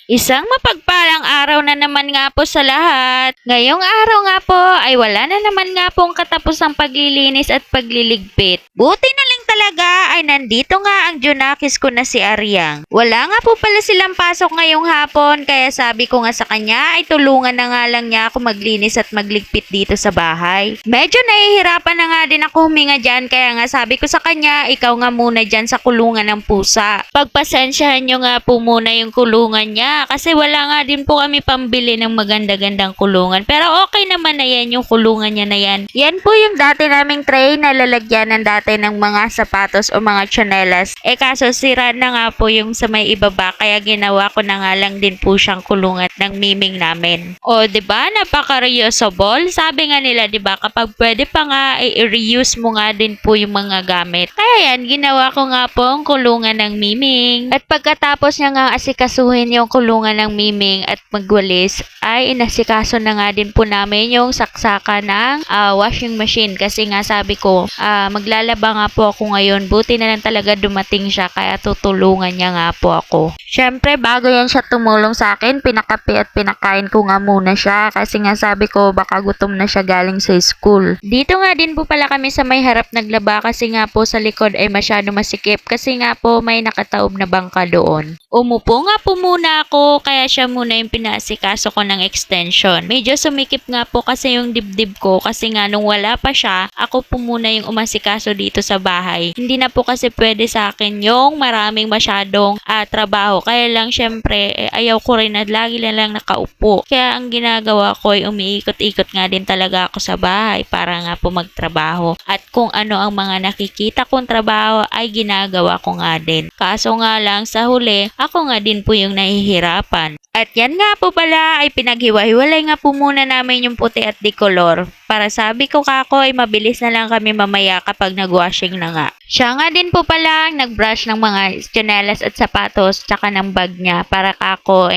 Isang mapagpalang araw na naman nga po sa lahat. Ngayong araw nga po ay wala na naman nga pong katapusang paglilinis at pagliligpit. Buti na lang talaga ay nandito nga ang Junakis ko na si Aryang. Wala nga po pala silang pasok ngayong hapon kaya sabi ko nga sa kanya ay tulungan na nga lang niya ako maglinis at magligpit dito sa bahay. Medyo nahihirapan na nga din ako huminga dyan kaya nga sabi ko sa kanya ikaw nga muna dyan sa kulungan ng pusa. Pagpasensyahan nyo nga po muna yung kulungan niya kasi wala nga din po kami pambili ng maganda-gandang kulungan. Pero okay naman na yan yung kulungan niya na yan. Yan po yung dati naming tray na lalagyan ng dati ng mga sapatos o mga tsinelas. Kaso sira na nga po yung sa may ibaba kaya ginawa ko na nga lang din po siyang kulungan ng miming namin. O 'di ba napaka-reusable? Sabi nga nila 'di ba kapag pwede pa nga i-reuse mo nga din po yung mga gamit. Kaya yan ginawa ko nga po ang kulungan ng miming. At pagkatapos niya nga asikasuhin yung kulungan ng miming at magwalis ay inasikaso na nga din po namin yung saksaka ng washing machine kasi nga sabi ko maglalaba nga po ako ngayon. Buti na lang talaga dumating siya kaya tutulungan niya nga po ako. Syempre bago yan siya tumulong sa akin pinakape at pinakain ko nga muna siya kasi nga sabi ko baka gutom na siya galing sa school. Dito nga din po pala kami sa may harap naglaba kasi nga po sa likod ay masyado masikip kasi nga po may nakataob na bangka doon. Umupo nga po muna ako kaya siya muna yung pinasikaso ko ng extension. Medyo sumikip nga po kasi yung dibdib ko kasi nga nung wala pa siya, ako po muna yung umasikaso dito sa bahay. Hindi na po kasi pwede sa akin yung maraming masyadong trabaho. Kaya lang syempre ayaw ko rin na lagi lang nakaupo. Kaya ang ginagawa ko ay umiikot-ikot nga din talaga ako sa bahay para nga po magtrabaho. At kung ano ang mga nakikita kong trabaho ay ginagawa ko nga din. Kaso nga lang sa huli, ako nga din po yung nahihirapan. At yan nga po pala ay pinaghiwa-hiwalay nga po muna namin yung puti at decolor. Para sabi ko kako ay mabilis na lang kami mamaya kapag nag-washing na nga. Siya nga din po pala ang nag-brush ng mga tsinelas at sapatos tsaka ng bag niya para kako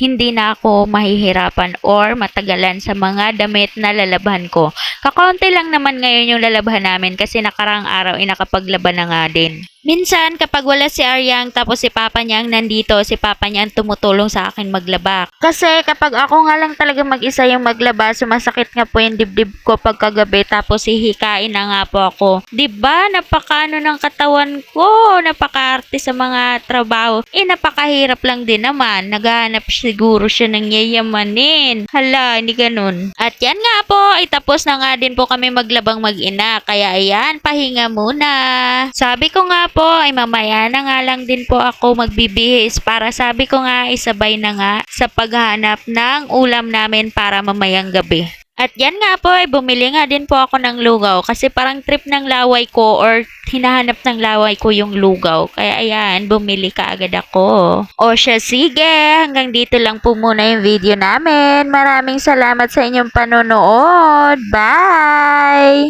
hindi na ako mahihirapan or matagalan sa mga damit na lalaban ko. Kakaunti lang naman ngayon yung lalaban namin kasi nakarang araw nakapaglaban na nga din. Minsan kapag wala si Aryang tapos si Papa niya ang nandito, si Papa niya ang tumutulong sa akin maglaba. Kasi kapag ako nga lang talaga mag-isa yung maglaba, sumasakit nga po yung dibdib ko pagkagabi tapos hihikain na nga po ako. 'Di ba? Napakaano ng katawan ko, napakaarte sa mga trabaho. Napakahirap lang din naman. Naghahanap siguro siya ng yayamanin. Hala, hindi ganun. At yan nga po, ay tapos na nga din po kami maglabang mag-ina. Kaya ayan, pahinga muna. Sabi ko nga po ay mamaya na nga lang din po ako magbibihis para sabi ko nga isabay na nga sa paghanap ng ulam namin para mamayang gabi. At yan nga po ay bumili nga din po ako ng lugaw kasi parang trip ng laway ko or hinahanap ng laway ko yung lugaw. Kaya ayan, bumili ka agad ako. O siya, sige, hanggang dito lang po muna yung video namin. Maraming salamat sa inyong panonood. Bye!